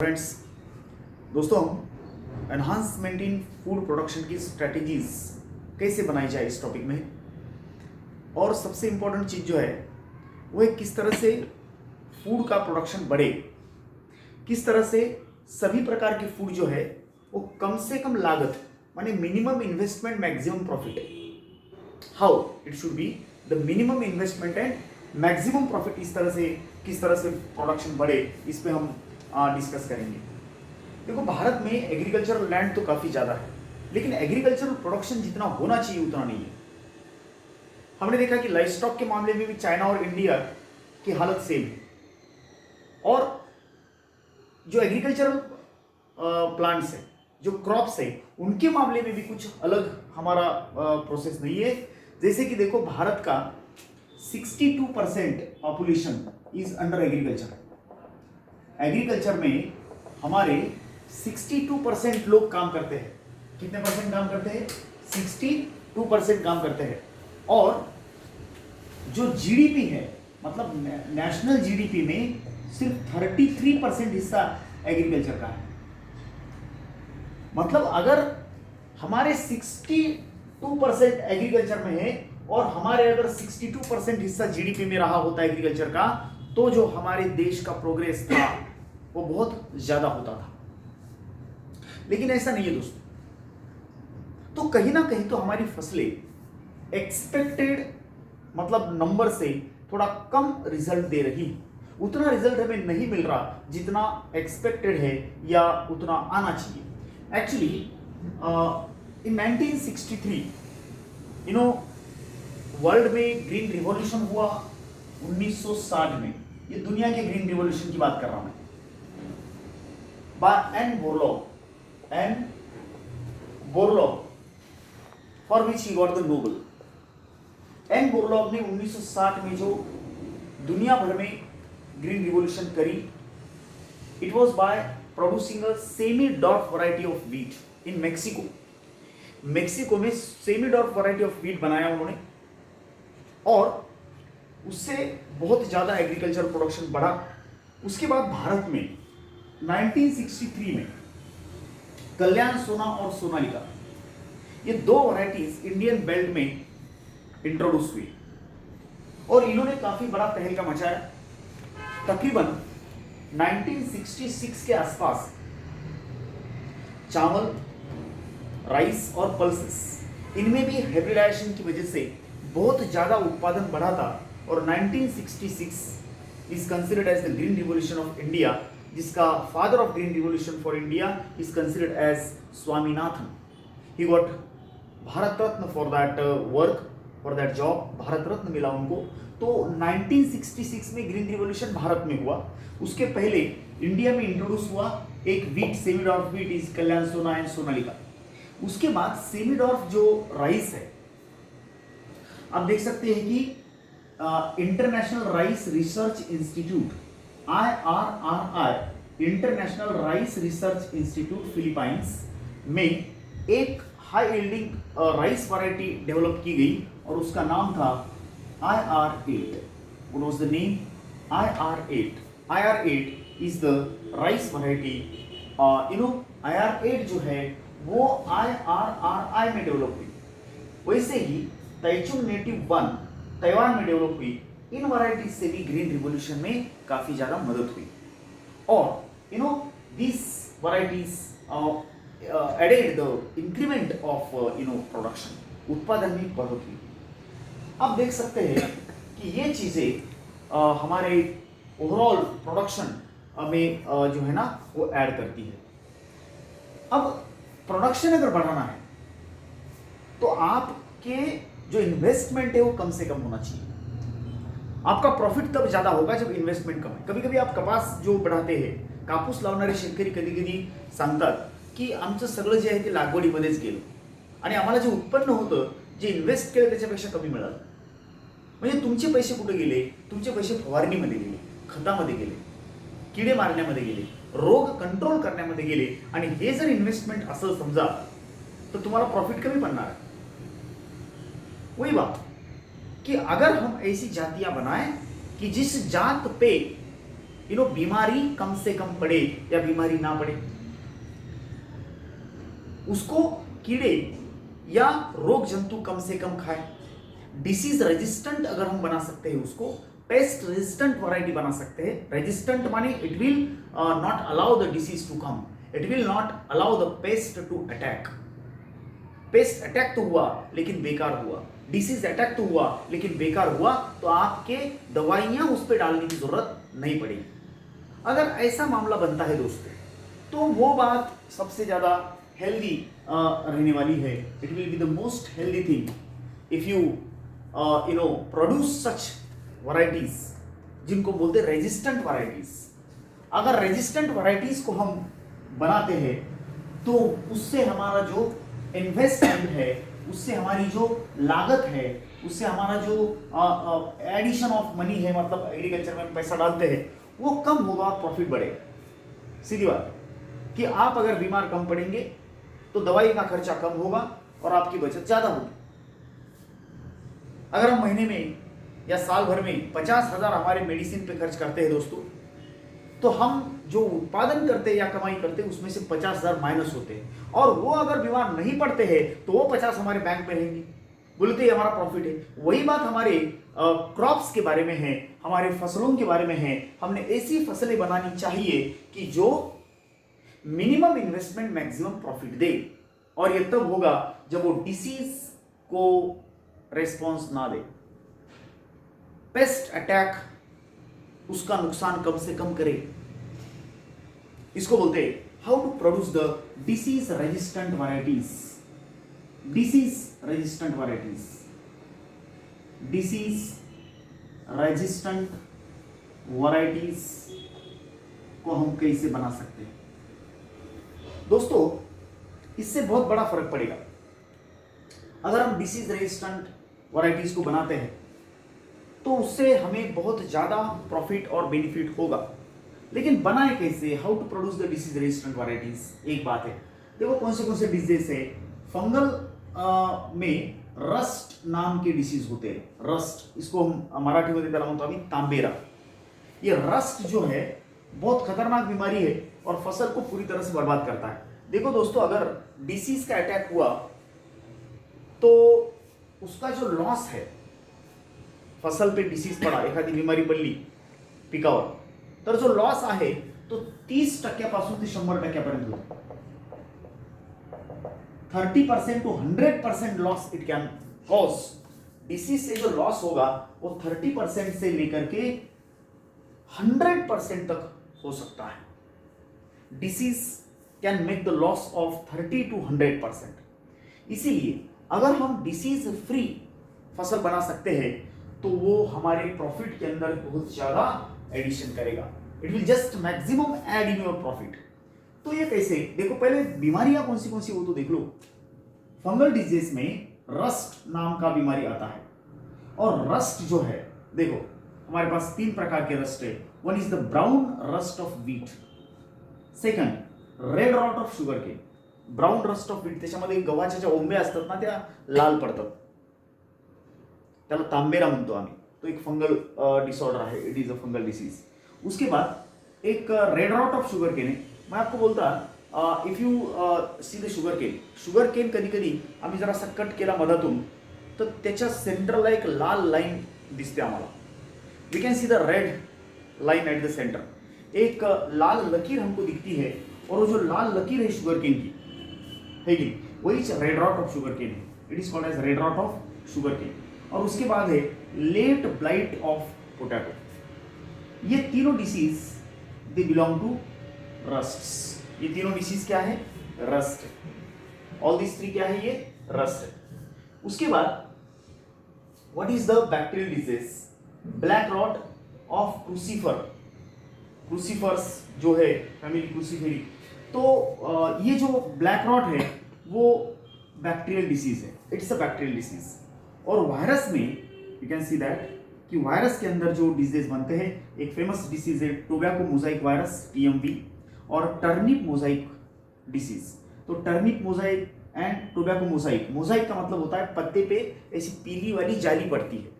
Friends, दोस्तों, हम enhancement in food production की strategies कैसे बनाई जाए इस टॉपिक में। और सबसे इम्पोर्टेंट चीज़ जो है वो है किस तरह से फूड का प्रोडक्शन बढ़े, किस तरह से सभी प्रकार की फूड जो है वो कम से कम लागत माने minimum investment maximum profit, how it should be the minimum investment and maximum profit, इस तरह से किस तरह से प्रोडक्शन बढ़े, इस पे हम डिस्कस करेंगे। देखो, भारत में एग्रीकल्चरल लैंड तो काफ़ी ज़्यादा है, लेकिन एग्रीकल्चरल प्रोडक्शन जितना होना चाहिए उतना नहीं है। हमने देखा कि लाइव स्टॉक के मामले में भी चाइना और इंडिया की हालत सेम है, और जो एग्रीकल्चरल प्लांट्स है, जो क्रॉप्स है, उनके मामले में भी कुछ अलग हमारा प्रोसेस नहीं है। जैसे कि देखो, भारत का 62% population is under agriculture. Agriculture में हमारे 62% लोग काम करते हैं। कितने परसेंट काम करते हैं? 62% काम करते हैं। और जो जीडीपी है, मतलब नेशनल जीडीपी में सिर्फ 33% हिस्सा एग्रीकल्चर का है। मतलब अगर हमारे 62% एग्रीकल्चर में है और हमारे अगर 62% हिस्सा जीडीपी में रहा होता एग्रीकल्चर का, तो जो हमारे देश का प्रोग्रेस था वो बहुत ज्यादा होता था। लेकिन ऐसा नहीं है दोस्तों। तो कहीं ना कहीं तो हमारी फसलें एक्सपेक्टेड मतलब नंबर से थोड़ा कम रिजल्ट दे रही, उतना रिजल्ट हमें नहीं मिल रहा जितना एक्सपेक्टेड है या उतना आना चाहिए। एक्चुअली इन 1963 वर्ल्ड में ग्रीन रिवॉल्यूशन हुआ 1960 में। ये दुनिया के ग्रीन रिवॉल्यूशन की बात कर रहा हूं मैं। By N Borlaug for which he got the Nobel. N Borlaug ने 1960 में जो दुनिया भर में ग्रीन रिवॉल्यूशन करी, it was by producing a semi dwarf variety of wheat in Mexico. Mexico में semi dwarf variety of wheat बनाया उन्होंने, और उससे बहुत ज्यादा एग्रीकल्चर प्रोडक्शन बढ़ा। उसके बाद भारत में 1963 में कल्याण सोना और सोनालिका, ये दो वैरायटीज इंडियन बेल्ट में इंट्रोड्यूस हुई, और इन्होंने काफी बड़ा तहलका मचाया। तकरीबन 1966 के आसपास चावल, राइस और पल्सेस, इनमें भी हाइब्रिडाइजेशन की वजह से बहुत ज्यादा उत्पादन बढ़ा था। और 1966 is considered as the green revolution of India, जिसका father of green revolution for India is considered as Swaminathan. He got Bharat Ratna for that work, for that job, Bharat Ratna मिला उनको। तो 1966 में ग्रीन रिवॉल्यूशन भारत में हुआ। उसके पहले इंडिया में इंट्रोड्यूस हुआ एक wheat, semi dwarf wheat is Kalyan Sona and Sonalika. उसके बाद सेमी डॉर्फ जो राइस है, आप देख सकते हैं कि international rice research institute IRRI, international rice research institute Philippines में एक हाई यील्डिंग राइस वैरायटी डेवलप की गई, और उसका नाम था IR8। What was the name? IR8. IR8 is the rice variety. IR8 जो है वो IRRI में डेवलप हुई। वैसे ही तैचुंग नेटिव 1 ताइवान में डेवलप हुई। इन वैरायटीज से भी ग्रीन रिवॉल्यूशन में काफी ज्यादा मदद हुई, और this varieties added the increment of production, उत्पादन में बढ़ोतरी हुई। आप देख सकते हैं कि ये चीजें हमारे ओवरऑल प्रोडक्शन में जो है ना वो ऐड करती है। अब प्रोडक्शन अगर बढ़ाना है तो आपके जो इन्वेस्टमेंट है वो कम से कम होना चाहिए। आपका प्रॉफिट तब ज्यादा होगा जब इन्व्हेस्टमेंट कम है। कभी कभी आप कपास जो बढ़ाते हैं, कापूस लावणारे शेतकरी कधी कधी सांगतात की आमचं सगळं जे आहे ते लागवडीमध्येच गेलं आणि आम्हाला जे उत्पन्न होतं, जे इन्व्हेस्ट केलं त्याच्यापेक्षा कमी मिळालं। म्हणजे तुमचे पैसे कुठे गेले? तुमचे पैसे फवारणीमध्ये गेले, खतामध्ये गेले, किडे मारण्यामध्ये गेले, रोग कंट्रोल करण्यामध्ये गेले। आणि हे जर इन्व्हेस्टमेंट असं समजा तर तुम्हाला प्रॉफिट कमी पडणार आहे। वही बात कि अगर हम ऐसी जातियां बनाएं कि जिस जात पे बीमारी कम से कम पड़े या बीमारी ना पड़े, उसको कीड़े या रोग जंतु कम से कम खाए। डिसीज रेजिस्टेंट अगर हम बना सकते हैं, उसको पेस्ट रेजिस्टेंट वैरायटी बना सकते हैं। रेजिस्टेंट माने it will not allow the disease to come, it will not allow the pest to attack. Pest attack तो हुआ लेकिन बेकार हुआ, डिसीज अटैक तो हुआ लेकिन बेकार हुआ, तो आपके दवाइयां उस पर डालने की जरूरत नहीं पड़ेगी। अगर ऐसा मामला बनता है दोस्तों, तो वो बात सबसे ज्यादा हेल्दी रहने वाली है। It will be the most healthy thing if you produce such varieties जिनको बोलते हैं रेजिस्टेंट वैरायटीज। अगर रेजिस्टेंट वैरायटीज को हम बनाते हैं तो उससे हमारा जो इन्वेस्टमेंट है, उससे हमारी जो लागत है, उससे हमारा जो एडिशन ऑफ मनी है, मतलब एग्रीकल्चर में पैसा डालते हैं, वो कम होगा, प्रॉफिट बढ़ेगा। सीधी बात कि आप अगर बीमार कम पड़ेंगे तो दवाई का खर्चा कम होगा और आपकी बचत ज्यादा होगी। अगर हम महीने में या साल भर में 50,000 हमारे मेडिसिन पे खर्च करते हैं दोस्तों, तो हम जो उत्पादन करते हैं या कमाई करते हैं उसमें से 50,000 माइनस होते हैं, और वो अगर बीमार नहीं पड़ते हैं तो वो 50 हमारे बैंक में रहेंगे, बोलते ही हमारा प्रॉफिट है। वही बात हमारे क्रॉप्स के बारे में है, हमारे फसलों के बारे में है। हमने ऐसी फसलें बनानी चाहिए कि जो मिनिमम इन्वेस्टमेंट मैक्सिमम प्रॉफिट दे, और ये तब होगा जब वो डिसीज को रेस्पॉन्स ना दे, पेस्ट अटैक उसका नुकसान कम से कम करे। इसको बोलते हैं how to produce the disease resistant varieties. Disease resistant varieties, disease resistant varieties को हम कैसे बना सकते हैं दोस्तों? इससे बहुत बड़ा फर्क पड़ेगा। अगर हम डिसीज रेजिस्टेंट वैरायटीज को बनाते हैं तो उससे हमें बहुत ज्यादा प्रॉफिट और बेनिफिट होगा, लेकिन बनाए कैसे? How to produce the disease resistant varieties, एक बात है। देखो कौन से डिजीज है। फंगल में रस्ट नाम के डिसीज होते हैं। रस्ट, इसको हम मराठी में त्याला म्हणतो आम्ही तांबेरा। ये रस्ट जो है बहुत खतरनाक बीमारी है और फसल को पूरी तरह से बर्बाद करता है। देखो दोस्तों, अगर डिसीज का अटैक हुआ तो उसका जो लॉस है, फसल पे डिसीज पडा, एखादी बिमारी पडली पिकावर, तर जो लॉस आहे तो 30% ते 100% होतो। 30% to 100% loss it can cause. Disease से जो लॉस होगा वो 30% से लेकर के 100% तक हो सकता है। Disease can make the loss of 30 to 100%। इसीलिए अगर हम डिसीज फ्री फसल बना सकते हैं तो वो हमारे प्रॉफिट के अंदर बहुत ज्यादा एडिशन करेगा। It will just maximum add in your profit. तो ये कैसे? देखो पहले बीमारियां कौन सी वो तो देख लो। फंगल डिजीज में रस्ट नाम का बीमारी आता है, और रस्ट जो है, देखो हमारे पास 3 प्रकार के रस्ट है। One is the brown rust of wheat, second red rot of sugar cane. Brown rust of wheat, त्याच्यामध्ये गव्हाच्या ज्या ओंब्या असतात ना त्या लाल पडतात, त्याला तांबेरा म्हणतो आम्ही। तो एक फंगल डिसऑर्डर है, it is a fungal disease. उसके बाद एक red rot of sugar cane है। मैं आपको बोलता if you see the sugarcane कधी कधी आम्ही जरा कट केला मधातून तर त्याच्या सेंटरला एक लाल लाईन दिसते आम्हाला। We can see the red line at the centre, एक लाल लकीर हमको दिखती है, और वो जो लाल लकीर है शुगर केन की है कि वही red rot of sugar cane है। It is called as red rot of sugar cane. और उसके बाद है लेट ब्लाइट ऑफ पोटैटो। ये तीनों disease they belong to rust. ये तीनों डिसीज क्या है? रस्ट। ऑल दिस 3 क्या है? ये रस्ट है। उसके बाद what is the bacterial disease? Black rot of crucifer. Crucifers जो है फैमिली क्रूसीफेरी। तो ये जो ब्लैक रॉट है वो बैक्टीरियल डिसीज है, इट्स अ बैक्टीरियल डिसीज। और वायरस में यू कैन सी दैट कि वायरस के अंदर जो डिजीज बनते हैं, एक फेमस डिसीज है टोबैको मोजाइक वायरस, TMV, और टर्निप मोजाइक डिसीज। तो turnip Mosaic end tobacco Mosaic. Mosaic का मतलब होता है पत्ते पे ऐसी पीली वाली जाली पड़ती है,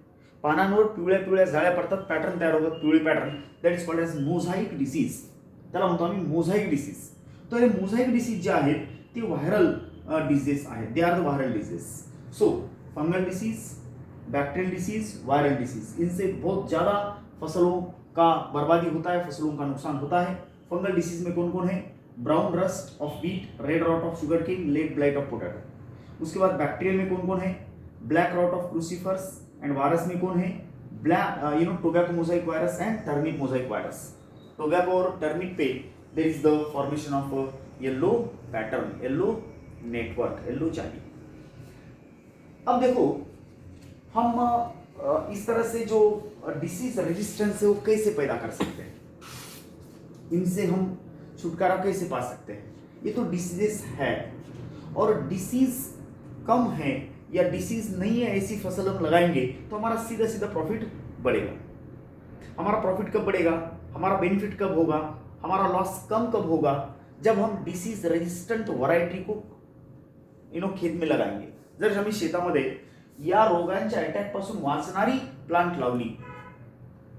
पानांवर पिवळ्या पिवळ्या जाळ्या पडतात, पॅटर्न तयार होतात, पिवळे pattern, that is called as mosaic disease. त्याला म्हणतो आम्ही मोझाईक डिसीज. तर हे मोझाईक डिसीज जे आहेत ते व्हायरल डिसीज आहेत. They are the viral disease. So fungal disease, bacterial disease, viral disease, इनसे बहुत ज़्यादा फसलों का बर्बादी होता है, फसलों का नुकसान होता है. फंगल डिसीज में कौन कौन है? Brown rust of wheat, red rot of sugar cane, late blight of potato. उसके बाद बैक्टीरियल में कौन कौन है? Black rot of crucifers. And virus में कौन है? Black tobacco mosaic virus and turnip mosaic virus. Tobacco और टर्निप पे there is the formation of yellow pattern, yellow network, yellow जाली. अब देखो हम इस तरह से जो डिसीज रेजिस्टेंस है वो कैसे पैदा कर सकते हैं, इनसे हम छुटकारा कैसे पा सकते हैं. ये तो डिसीजेस है, और डिसीज कम है या डिसीज नहीं है ऐसी फसल हम लगाएंगे तो हमारा सीधा सीधा प्रॉफिट बढ़ेगा. हमारा प्रॉफिट कब बढ़ेगा, हमारा बेनिफिट कब होगा, हमारा लॉस कम कब होगा? जब हम डिसीज रेजिस्टंट व्हरायटी को खेत में लगाएंगे. जर आम्ही शेतामध्ये या रोगांच्या अटॅक पासून वाचणारी प्लांट लावली,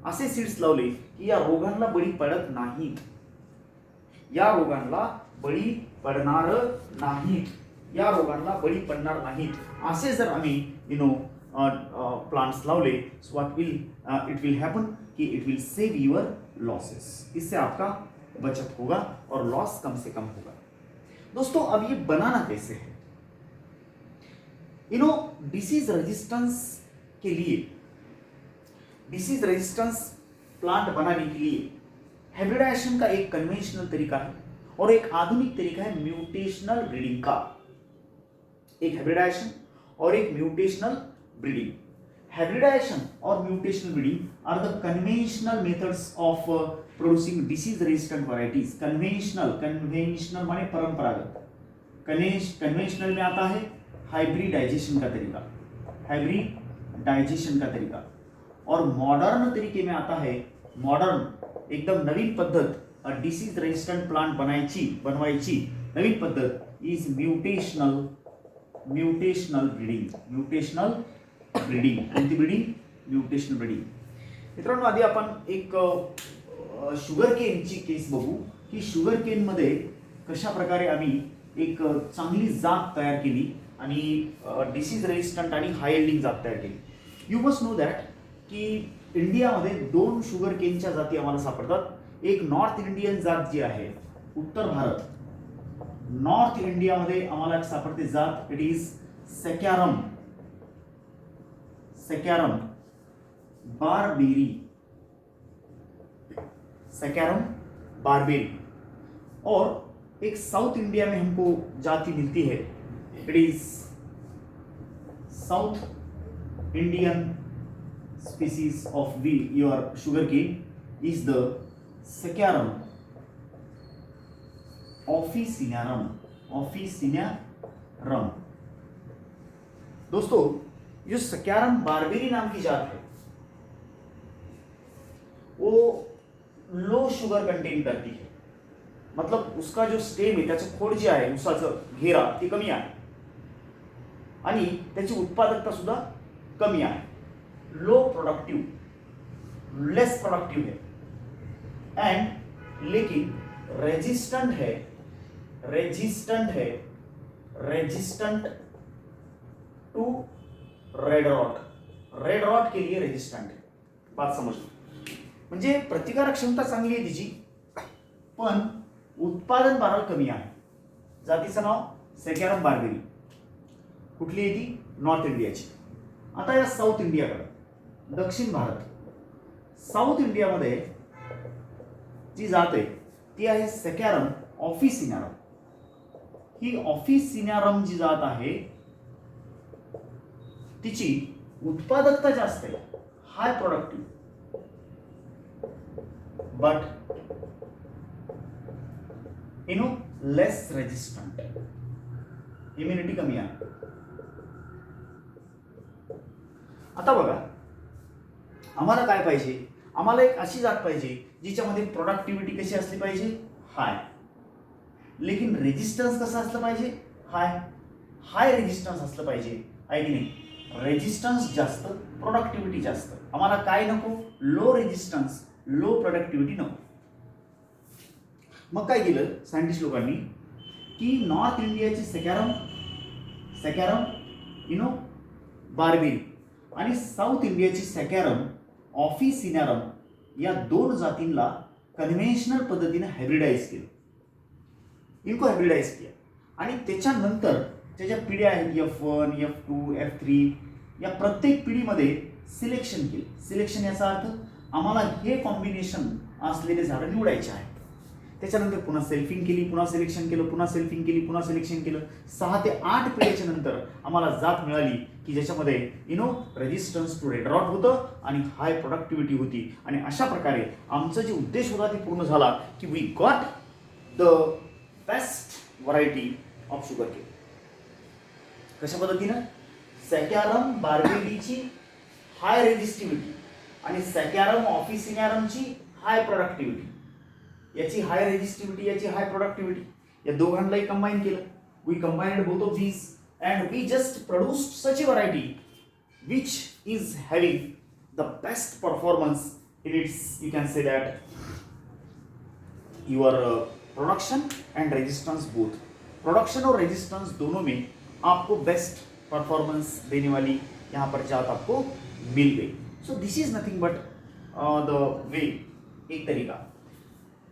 असे सीड्स लावले की या रोगांना बळी पडत नाहीत, या रोगांना बळी पडणार नाहीत, या रोगांना बळी पडणार नाहीत, असे जर आम्ही प्लांट्स लावले, so what will it will happen कि it will save your losses. इससे आपका बचत होगा और लॉस कम से कम होगा. दोस्तों अब ये बनाना कैसे है? डिसीज रेजिस्टेंस के लिए, डिसीज रेजिस्टेंस प्लांट बनाने के लिए हाइब्रिडाइजेशन का एक कन्वेंशनल तरीका है और एक आधुनिक तरीका है म्यूटेशनल ब्रीडिंग का. एक हाइब्रिडाइजेशन और एक म्यूटेशनल ब्रीडिंग. हाइब्रिडाइजेशन और mutational breeding are the conventional methods of producing disease resistant varieties. Conventional माने परंपरागत. कन्वेंशनल में आता है हाइब्रिडाइजेशन का तरीका, हाइब्रिडाइजेशन का तरीका. और मॉडर्न तरीके में आता है, मॉडर्न एकदम नवीन पद्धत डिसीज रेजिस्टेंट प्लांट बनवायची नवीन पद्धत is mutational breeding. Mutational breeding. कोणती ब्रीडिंग? Mutational breeding. मित्रांनो आधी आपण एक शुगर केनची केस बघू की शुगर केन मध्ये कशा प्रकारे आम्ही एक चांगली जात तयार केली आणि डिसीज रेजिस्टंट आणि हाय यील्डिंग जात तयार केली. यू मस्ट नो दॅट की इंडियामध्ये 2 शुगर केनच्या जाती आम्हाला सापडतात. एक नॉर्थ इंडियन जात जी आहे, उत्तर भारत, नॉर्थ इंडियामध्ये आम्हाला एक सापडते जात, it is Saccharum barberi. Saccharum barberi. और एक साउथ इंडिया में हमको जाति मिलती है, it is South Indian species of your sugar cane is the Saccharum officinarum. दोस्तों जो सैकैरम बारबेरी नाम की जात है वो लो शुगर कंटेन करती है. मतलब उसका जो स्टेम आहे, त्याचं खोड जे आहे, उसाचं घेरा, ते कमी आहे आणि त्याची उत्पादकता सुद्धा कमी आहे. लो प्रोडक्टिव, लेस प्रोडक्टिव है एंड लेकिन रेजिस्टेंट टू रेड रॉट के लिए रेजिस्टेंट है. बात समजलो. म्हणजे प्रतिकारक क्षमता चांगली आहे तिची, पण उत्पादन बारा कमी आहे. जातीचं नाव सैकैरम बारबेरी. कुठली आहे ती? नॉर्थ इंडियाची. आता या साऊथ इंडियाकडे, दक्षिण भारत, साऊथ इंडियामध्ये जी जात आहे ती आहे सैकैरम ऑफिसिनारम. ही ऑफिसिनारम जी जात आहे तिची उत्पादकता जास्त आहे, high productive, but less resistant, immunity कमी आहे. आता बघा, आम्हाला काय पाहिजे? आम्हाला एक अशी जात पाहिजे जिच्यामध्ये प्रोडक्टिव्हिटी कशी असली पाहिजे? हाय. लेकिन रेजिस्टन्स कसं असलं पाहिजे? हाय रेजिस्टन्स असलं पाहिजे, आहे की नाही? रेजिस्टन्स जास्त, प्रोडक्टिव्हिटी जास्त. आम्हाला काय नको? लो रेजिस्टन्स, लो प्रोडक्टिव्हिटी नको. मग काय केलं सायंटिस्ट लोकांनी की नॉर्थ इंडियाची सॅकॅरम बार्बेरी आणि साऊथ इंडियाची सॅकॅरम ऑफिसिनारम या दोन जातींना कन्व्हेन्शनल पद्धतीने हायब्रिडाइज केलं. इनको हायब्रिडाइज किया आणि त्याच्यानंतर ज्या पिढ्या आहेत F1, F2, F3 या प्रत्येक पिढीमध्ये सिलेक्शन केलं. सिलेक्शन याचा अर्थ आम्हाला हे कॉम्बिनेशन असलेले झाडं निवडायचे आहे. त्याच्यानंतर पुन्हा सेल्फिंग केली, पुन्हा सिलेक्शन केलं, पुन्हा सेल्फिंग केली, पुन्हा सिलेक्शन केलं. 6 ते 8 पिढ्याच्या नंतर आम्हाला जात मिळाली की ज्याच्यामध्ये रेजिस्टन्स टू रेड रॉट होतं आणि हाय प्रोडक्टिव्हिटी होती. आणि अशा प्रकारे आमचा जे उद्देश होता ते पूर्ण झाला की we got the best variety of sugar cane. कशा पद्धतीनं? सॅकॅरम बार्बेरीची हाय रेजिस्टिव्हिटी आणि सॅकॅरम ऑफिसिनारमची हाय प्रोडक्टिव्हिटी. याची हाय रेजिस्टिव्हिटी, याची हाय प्रोडक्टिव्हिटी, या दोघांनाही कंबाईन केलं. We combined both of these and we just produced such a variety which is having the best performance in its, you can say that, your production and resistance both. Production और resistance दोनों में आपको best performance देने वाली यहाँ पर जात आपको मिल गई. So this is nothing but the way, एक तरीका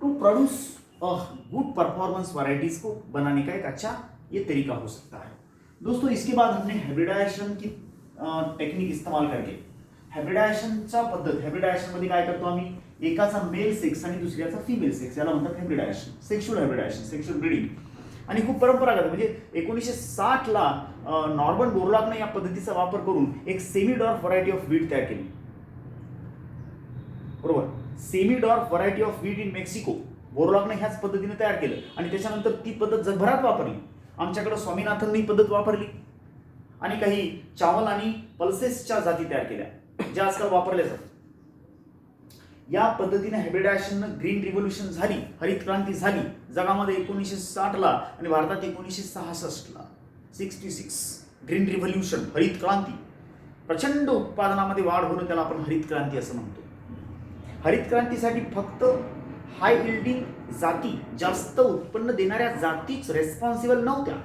to produce good performance varieties को बनाने का एक अच्छा ये तरीका हो सकता है. दोस्तों इसके बाद हमने हायब्रिडायझेशन की टेक्निक इस्तेमाल करके हायब्रिडायझेशनचा पद्धत, हायब्रिडायझेशनमध्ये काय करतो आम्ही? एकाचा मेल सेक्स आणि दुसऱ्याचा फिमेल सेक्स, याला म्हणतात hybridisation, sexual hybridisation, sexual breeding. आणि खूप परंपरागत म्हणजे 1960ला नॉर्मन बोरलॉगने या पद्धतीचा वापर करून एक semi dwarf variety of wheat तयार केली. बरोबर, semi dwarf variety of wheat in Mexico बोरलॉगने ह्याच पद्धतीने तयार केलं आणि त्याच्यानंतर ती पद्धत जगभरात वापरली. आमच्याकडे स्वामीनाथननी पद्धत वापरली आणि काही चावल आणि पल्सेसच्या जाती तयार केल्या ज्या आजकाल वापरल्या जातात. या पद्धतीने हायब्रिडायझेशन ग्रीन रिव्होल्यूशन झाली, हरित क्रांती झाली जगामध्ये 1960ला आणि भारतात 1966ला. 66 ग्रीन रिव्होल्यूशन, हरित क्रांती, प्रचंड उत्पादनामध्ये वाढ होणं, त्याला आपण हरित क्रांती असं म्हणतो. हरित क्रांतीसाठी फक्त हाय यील्डिंग जाती, जास्त उत्पन्न देणाऱ्या जातीच रेस्पॉन्सिबल नव्हत्या.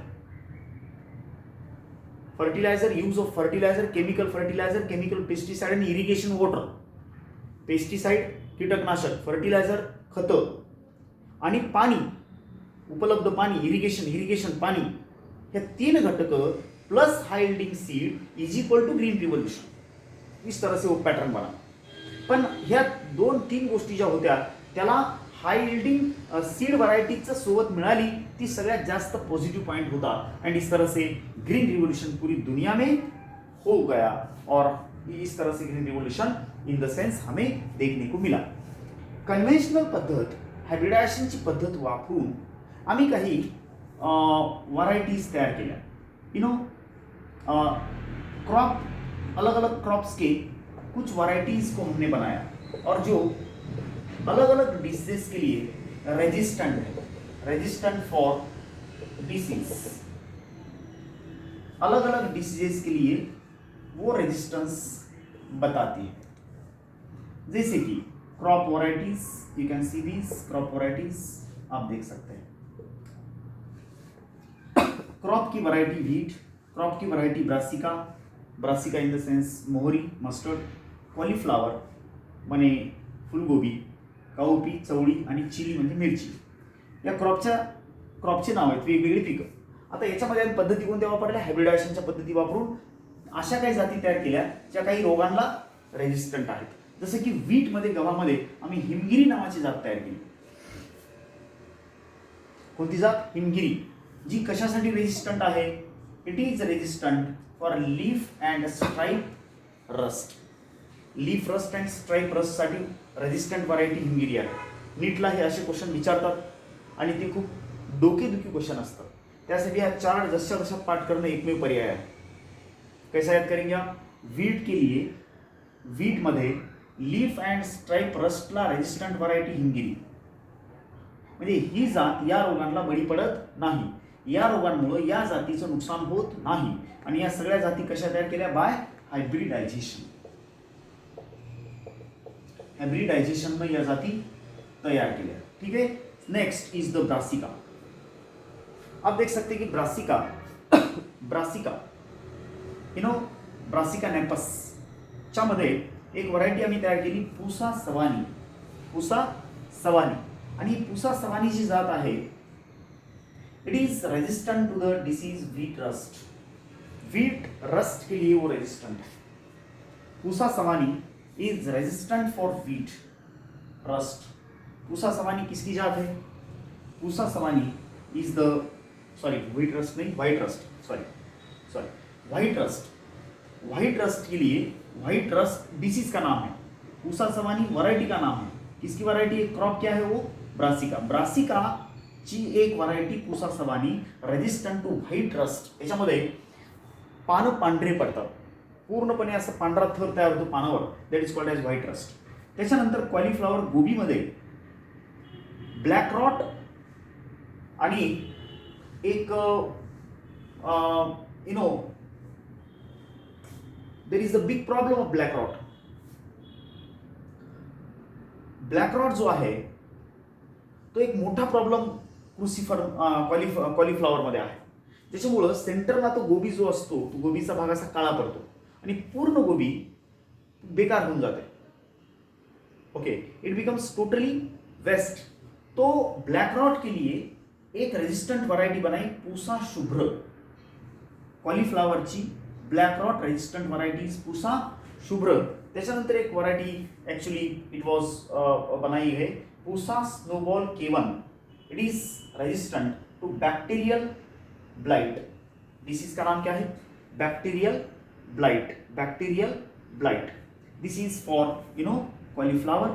Fertiliser, use of fertiliser, chemical fertiliser, chemical pesticide आणि इरिगेशन वॉटर. पेस्टिसाइड कीटकनाशक, फर्टिलायझर खतं आणि पाणी, उपलब्ध पाणी, इरिगेशन पाणी, हे 3 घटक plus high yielding seed is equal to green revolution. इस तरह से वो पैटर्न बना. पण ह्या 2-3 गोष्टी ज्या होत्या त्याला हाई यील्डिंग सीड व्हरायटीचं सोबत मिळाली, ती सगळ्यात जास्त पॉजिटिव पॉइंट होता. एंड इस तरह से ग्रीन रिवोल्यूशन पूरी दुनिया में हो गया और इस तरह से green revolution in the sense हमें देखने को मिला. कन्व्हेन्शनल पद्धत, हायब्रिडायझेशनची पद्धत वापरून आम्ही काही व्हरायटीज तयार केल्या. क्रॉप, अलग अलग क्रॉप्स के कुछ वैरायटीज को हमने बनाया और जो अलग अलग डिसीजेस के लिए रेजिस्टेंट है, रेजिस्टेंट फॉर डिसीज. अलग अलग डिसीजेस के लिए वो रेजिस्टेंस बताती है. जैसे कि crop varieties, you can see these crop varieties, आप देख सकते हैं. क्रॉप की वैरायटी व्हीट, क्रॉप की variety brassica, brassica in the sense मोहरी, मस्टर्ड, कॉलीफ्लावर मने फुलगोबी, काउपी, चवळी आणि चिली म्हणजे मिरची. या क्रॉपचे नाव आहेत, वेगवेगळी पिकं. आता याच्यामध्ये आम्ही पद्धती कोणत्या वापरल्या? हायब्रिडायझेशनच्या पद्धती वापरून अशा काही जाती तयार केल्या ज्या काही रोगांना रेजिस्टंट आहेत. जसं की व्हीटमध्ये, गव्हामध्ये आम्ही हिमगिरी नावाची जात तयार केली. कोणती जात? हिमगिरी, जी कशासाठी रेजिस्टंट आहे? It is resistant for leaf and stripe rust. Leaf rust and stripe रस्टसाठी रेजिस्टंट व्हरायटी हिमगिरी आहे. नीटला हे असे क्वेश्चन विचारतात आणि ते खूप डोकेदुखी क्वेश्चन असतात. त्यासाठी हा चार्ट जशा तशा पाठ करणं एकमेव पर्याय आहे. कैसा याद करेंगे आप? व्हीट के लिए, व्हीटमध्ये लीफ अँड स्ट्राइप रस्टला रेजिस्टंट व्हरायटी हिमगिरी, म्हणजे ही जात या रोगांना बळी पडत नाही. या रोगांमुळे या जातीचं नुकसान होत नाही आणि या सगळ्या जाती कशा तयार केल्या? Bye hybridisation. हायब्रिडायझेशन या जाती तैयार किया, ठीक है. नेक्स्ट इज द ब्रासिका. आप देख सकते हैं कि ब्रासिका ब्रासिका नेपस च्या मध्ये एक व्हरायटी आम्ही तयार केली, पुसा सवानी. आणि पुसा सवानी जी जात आहे, it is resistant to the disease wheat rust के लिए वो रेजिस्टेंट है. Pusa Sawani is resistant for wheat rust. Pusa Sawani किसकी जात है? Pusa Sawani is the wheat rust नहीं, व्हाइट रस्ट के लिए व्हाइट रस्ट डिसीज का नाम है. पूसा सवानी वैरायटी का नाम है. किसकी वैरायटी है? क्रॉप क्या है वो? ब्रासिका ची एक variety Pusa Sawani resistant to white rust. याच्यामध्ये पानं पांढरे पडतात, पूर्णपणे असं पांढरा थर तयार होतो पानावर, that is called as white rust. त्याच्यानंतर कॉलीफ्लॉवर गोबीमध्ये ब्लॅक रॉट आणि एक there is a big problem of black rot. Black rot जो आहे तो एक मोठा प्रॉब्लेम कॉलीफ्लॉवर मध्ये आहे. त्याच्यामुळं सेंटरला तो गोबी जो असतो, तो गोबीचा भाग असा काळा पडतो आणि पूर्ण गोबी बेकार होऊन जाते. Okay, it becomes totally waste. तो ब्लैक रॉट के लिए एक रेजिस्टेंट वैरायटी बनाई, पूसा शुभ्र. कॉलीफ्लॉवरची black rot resistant variety Pusa Shubhra. त्याच्यानंतर एक वैरायटी एक्चुअली इट वॉज बनाई है Pusa snowball K1. It is resistant to bacterial blight. Disease का नाम क्या है? Bacterial blight. This is for cauliflower.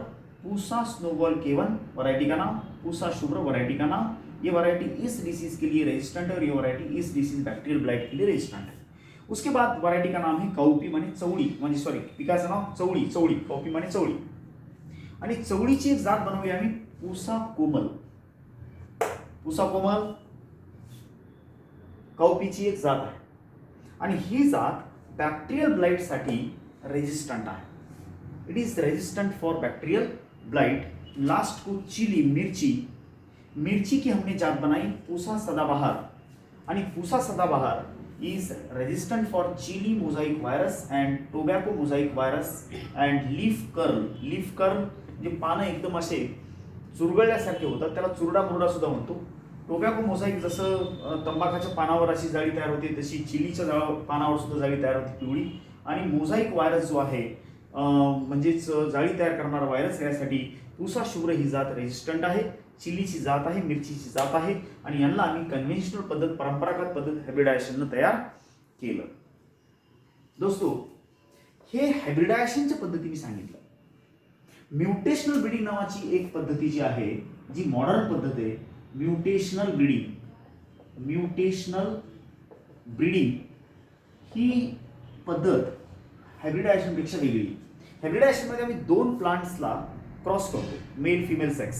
Pusa snowball K1 वैरायटी का नाम, पूसा शुभ्र वैरायटी का नाम. ये वैरायटी इस डिसीज के लिए रेजिस्टेंट है और ये वैरायटी इस डिसीज बैक्टीरियल ब्लाइट के लिए रेजिस्टेंट है. उसके बाद वैरायटी का नाम है कौपी माने चवळी, म्हणजे सॉरी पिकाचं नाव चवळी. कौपी माने चवळी. आणि चवळीची एक जात बनवली आम्ही पूसा कोमल. कौपीची एक जात आहे आणि ही जात बॅक्टेरियल ब्लाइट साठी रेजिस्टेंट आहे. It is resistant for bacterial blight. Last को चिली मिर्ची की हमने जात बनाई पूसा सदाबहार. आणि Pusa Sadabahar is resistant for chilli mosaic virus and tobacco mosaic virus and leaf curl. जे पानं एकदम असे चुरगळल्यासारखे होतात त्याला चुरडा मुरडा सुद्धा म्हणतो. टोबॅको मोझाईक जसं तंबाखाच्या पानावर अशी जाळी तयार होते, तशी चिलीच्या पानावर सुद्धा जाळी तयार होते पिवळी. आणि मोझाईक व्हायरस जो आहे म्हणजेच जाळी तयार करणारा व्हायरस, यासाठी पूसा शुभ्र ही जात रेजिस्टंट आहे. चिलीची जात आहे, मिरचीची जात आहे आणि यांना आम्ही कन्व्हेन्शनल पद्धत, परंपरागत पद्धत हायब्रिडायझेशननं तयार केलं. दोस्तों, हे हायब्रिडायझेशनच्या पद्धती मी सांगितलं. म्युटेशनल ब्रीडिंग नावाची एक पद्धती जी आहे, जी मॉडर्न पद्धत आहे, म्युटेशनल ब्रीडिंग ही पद्धत हायब्रिडायझेशनपेक्षा वेगळी. हायब्रिडायझेशनमध्ये आम्ही दोन प्लांट्सला क्रॉस करतो, मेल फिमेल सेक्स,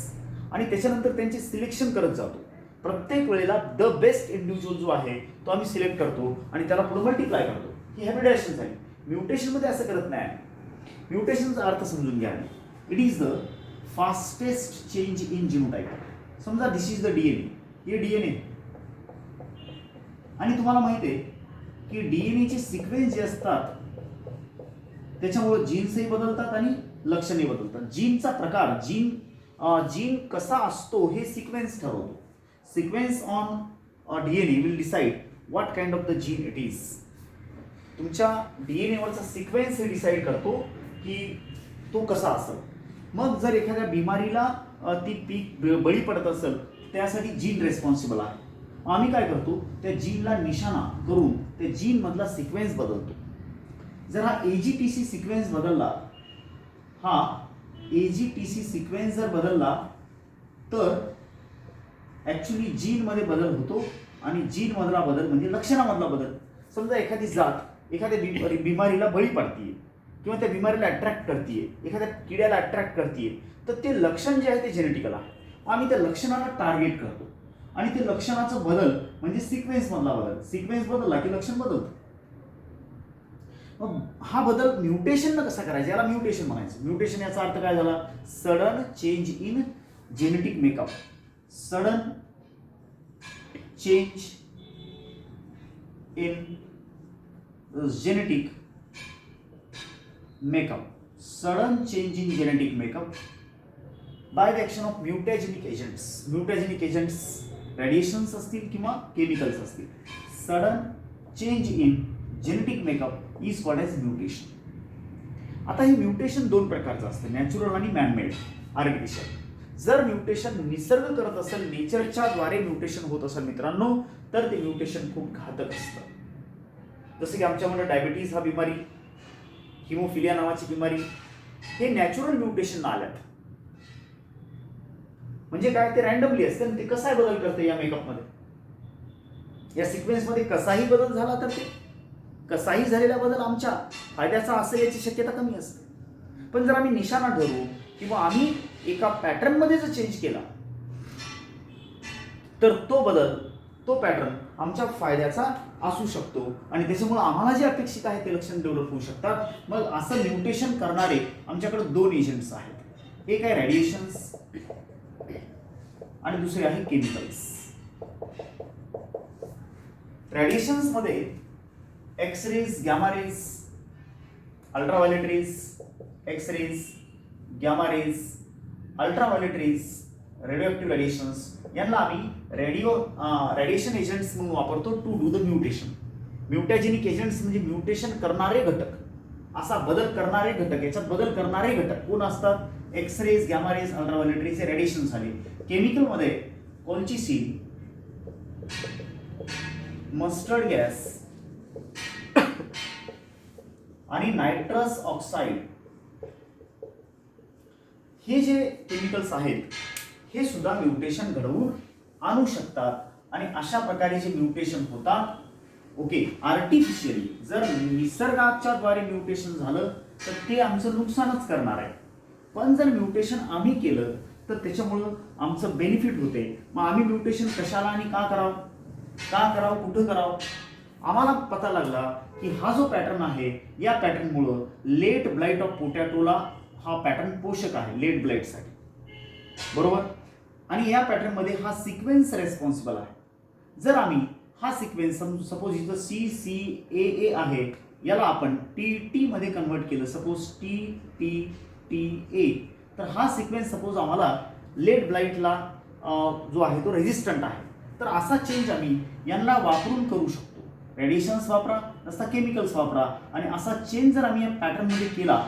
आणि त्याच्यानंतर त्यांचे सिलेक्शन करत जातो. प्रत्येक वेळेला द बेस्ट इंडिव्हिज्युअल जो आहे तो आम्ही सिलेक्ट करतो आणि त्याला पुढे मल्टिप्लाय करतो. ही हायब्रिडायझेशन झाली. म्युटेशनमध्ये असं करत नाही. म्युटेशनचा अर्थ समजून घ्या. It is the fastest change in genotype. समजा दिस इज द डीएनए, हे डीएनए, आणि तुम्हाला माहिती आहे की डीएनएचे सिक्वेन्स जे असतात त्याच्यामुळे जीन्सही बदलतात आणि लक्षणे बदलतात. जीनचा प्रकार, जीन कसा असतो हे सिक्वेन्स ठरवतो. Sequence on DNA will decide what kind of the gene it is. तुमच्या डीएनए वरचा सिक्वेन्स हे डिसाइड करतो की तो कसा असेल. मग जर एखाद्या बिमारीला ती पीक बळी पडत असेल त्यासाठी जीन रेस्पॉन्सिबल आहे. आम्ही काय करतो, त्या जीनला निशाणा करून त्या जीन मधला सिक्वेन्स बदलतो. जर हा एजीटीसी सिक्वेन्स बदलला, जर बदलला तर ऍक्च्युली जीन मध्ये बदल होतो आणि जीन मधला बदल म्हणजे लक्षणामधला बदल. समजा एखादी जात एखाद्या बिमारीला बळी पडतीये किंवा त्या बिमारीला अट्रॅक्ट करतीये, एखाद्या किड्याला अट्रॅक्ट करतीये, तर ते लक्षण जे आहे ते जेनेटिकल आहे. आम्ही त्या लक्षणाला टार्गेट करतो आणि ते लक्षणाचं बदल म्हणजे सिक्वेन्स मधला बदल. सिक्वेन्स बदलला की लक्षण बदलतं. मग हा बदल म्युटेशन कसा करायचा, याला म्युटेशन म्हणायचं. म्युटेशन याचा अर्थ काय झाला, sudden change in genetic makeup. Sudden change in genetic makeup. Sudden change in genetic makeup by the action of mutagenic agents. Mutagenic agents radiations असतील किंवा केमिकल्स असतील. Sudden change in genetic makeup is called as mutation. आता हे mutation दोन प्रकारचं असतं, natural आणि man-made, artificial. जर म्युटेशन निसर्ग करत असेल, नेचरच्या द्वारे म्युटेशन होत असेल मित्रांनो, तर ते म्युटेशन खूप घातक असतं. जसं की आमच्यामध्ये डायबिटीज हा बिमारी, हिमोफिलिया नावाची बिमारी, हे नॅचरल म्युटेशन आल्यात. म्हणजे काय, ते रँडमली असते. ते कसाही बदल करते या मेकअपमध्ये, या सिक्वेन्समध्ये कसाही बदल झाला तर ते कसाही झालेला बदल आमच्या फायद्याचा असेल याची शक्यता कमी असते. पण जर आम्ही निशाणा ठरवू किंवा आम्ही एका पॅटर्नमध्ये जर चेंज केला तर तो बदल, तो पॅटर्न आमच्या फायद्याचा असू शकतो आणि त्याच्यामुळे आम्हाला जे अपेक्षित आहे ते लक्षण डेव्हलप होऊ शकतात. मग असं म्युटेशन करणारे आमच्याकडे दोन एजंट्स आहेत. एक आहे रेडिएशन्स आणि दुसरे आहे केमिकल्स. रेडिएशन्स मध्ये X rays, gamma rays, ultraviolet rays, X rays, gamma rays, ultraviolet rays, radio radiations यांना आम्ही रेडिएशन एजंट्स म्हणून वापरतो to do the mutation. Mutagenic agents म्हणजे म्युटेशन करणारे घटक, असा बदल करणारे घटक, याच्यात बदल करणारे घटक कोण असतात, X rays, gamma rays, ultraviolet rays हे रेडिएशन झाले. केमिकलमध्ये कोल्चिसिन, मस्टर्ड गॅस आणि नायट्रस ऑक्साईड हे जे केमिकल्स आहेत हे सुद्धा म्युटेशन घडवून आणू शकतात आणि अशा प्रकारे जे म्युटेशन होतात, ओके, आर्टिफिशियली जर निसर्गाच्या द्वारे म्युटेशन झालं तर ते आमचं नुकसानच करणार आहे. पण जर म्युटेशन आम्ही केलं तर त्याच्यामुळं आमचं बेनिफिट होते. मग आम्ही म्युटेशन कशाला आणि का करावं, कुठं करावं, आम्हाला पता लागला की हा जो पॅटर्न आहे या पॅटर्नमुळं लेट ब्लाइट ऑफ पोटॅटोला हा पॅटर्न पोषक आहे लेट ब्लाइटसाठी, बरोबर. आणि या पॅटर्नमध्ये हा सिक्वेन्स रेस्पॉन्सिबल आहे. जर आम्ही हा सिक्वेन्स सपोज इथं CCAA आहे, याला आपण TT मध्ये कन्वर्ट केलं, सपोज TTTA, तर हा सिक्वेन्स सपोज आम्हाला लेट ब्लाइटला जो आहे तो रेजिस्टंट आहे. तर असा चेंज आम्ही यांना वापरून करू शकतो. रेडिएशन्स वापरा, नसता केमिकल्स वापरा, आणि असा चेंज जर आम्ही या पॅटर्नमध्ये केला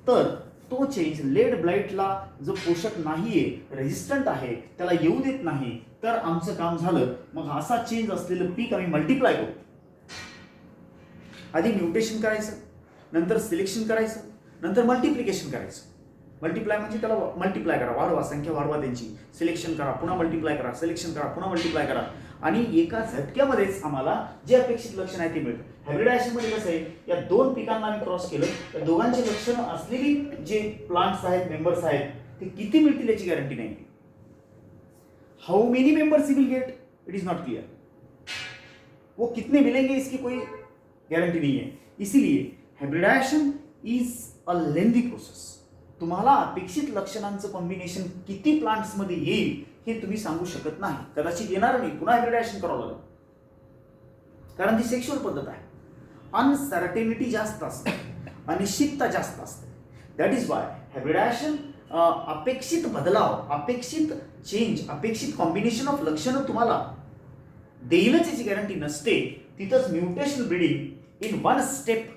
तर तो चेंज लेट ब्लाइटला जो पोषक नाहीये, रेजिस्टंट आहे, त्याला येऊ देत नाही, तर आमचं काम झालं. मग असा चेंज असलेलं पीक आम्ही मल्टिप्लाय करू. आधी म्युटेशन करायचं, नंतर सिलेक्शन करायचं, नंतर मल्टिप्लिकेशन करायचं. मल्टिप्लाय म्हणजे त्याला मल्टिप्लाय करा, वाढवा, संख्या वाढवा त्यांची, सिलेक्शन करा, पुन्हा मल्टिप्लाय करा, सिलेक्शन करा, पुन्हा मल्टिप्लाय करा, आणि एका झटक्यामध्येच आम्हाला जे अपेक्षित लक्षण आहे ते मिळतं. हायब्रिडायझेशन मध्ये कसं आहे, या दोन पिकांना आम्ही क्रॉस केलं, या दोघांचे लक्षण असलेली जे प्लांट्स आहेत, मेंबर्स आहेत, ते किती मिळतील याची गॅरंटी नाही. How many members he will get, it is not clear. वो कितने मिलेंगे इसकी कोई गारंटी नहीं है. इसीलिए hybridization is a lengthy process. तुम्हाला अपेक्षित लक्षणांचं कॉम्बिनेशन किती प्लांट्स मध्ये येईल हे तुम्ही सांगू शकत नाही, कदाचित येणार नाही, पुन्हा हायब्रिडायझेशन करावं लागेल, कारण ती सेक्शुअल पद्धत आहे. अनसर्टेनिटी जास्त असते, अनिश्चितता जास्त असते. दॅट इज वाय हायब्रिडायझेशन अपेक्षित बदलाव, अपेक्षित चेंज, अपेक्षित कॉम्बिनेशन ऑफ लक्षणं तुम्हाला देईलच याची गॅरंटी नसते. तिथंच mutation breeding in one step,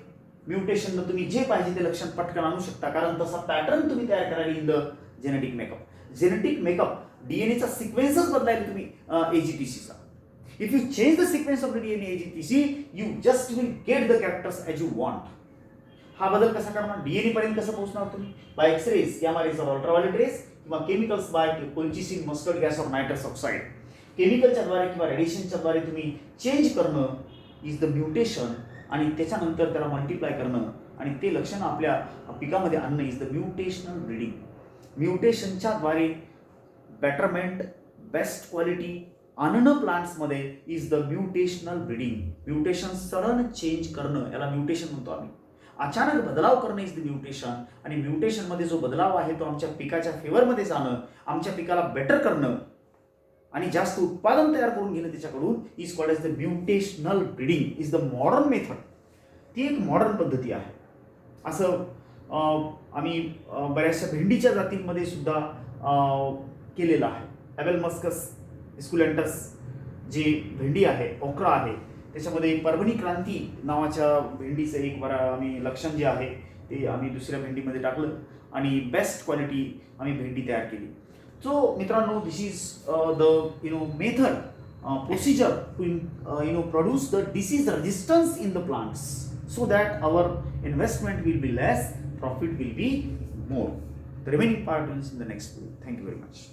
म्युटेशनला तुम्ही जे पाहिजे ते लक्षण पटकन आणू शकता, कारण तसा पॅटर्न तुम्ही तयार कराल in the genetic makeup. Genetic makeup डीएनएचा सिक्वेन्सच बदलायला तुम्ही AGTCचा. If you change the sequence of the DNA AGTC, you just will get the characters as you want. हा बदल कसा करणार, DNA पर्यंत कसं पोहोचणार तुम्ही, by X rays, gamma rays और अल्ट्राव्हायोलेट रेज, किंवा chemicals by colchicine, mustard gas और नायट्रस ऑक्साईड. केमिकलच्या द्वारे किंवा रेडिएशनच्या द्वारे तुम्ही चेंज करणं इज द म्युटेशन, आणि त्याच्यानंतर त्याला मल्टिप्लाय करणं आणि ते लक्षण आपल्या पिकामध्ये आणणं इज द म्युटेशनल ब्रीडिंग. म्युटेशनच्या द्वारे बेटरमेंट, बेस्ट क्वालिटी आणणं प्लांट्समध्ये is the mutational breeding. Mutation sudden change करणं याला म्युटेशन म्हणतो आम्ही. अचानक बदलाव करणं इज द म्युटेशन. आणि म्युटेशनमध्ये जो बदलाव आहे तो आमच्या पिकाच्या फेवरमध्ये जाणं, आमच्या पिकाला बेटर करणं आणि जास्त उत्पादन तयार करून घेणं त्याच्याकडून is called as the mutational breeding is the modern method. ती एक मॉडर्न पद्धती आहे. असं आम्ही बऱ्याचशा भेंडीच्या जातींमध्ये सुद्धा केलेलं आहे. ॲबेलमस्कस इस्कुलेंटस जे भेंडी आहे, ओक्रा आहे, त्याच्यामध्ये परभणी क्रांती नावाच्या भेंडीचं एक आम्ही लक्षण जे आहे ते आम्ही दुसऱ्या भेंडीमध्ये टाकलं आणि बेस्ट क्वालिटी आम्ही भेंडी तयार केली. सो मित्रांनो, this is the method procedure to produce the disease resistance in the plants so that our investment will be less, profit will be more. The remaining part is in the next video. Thank you very much.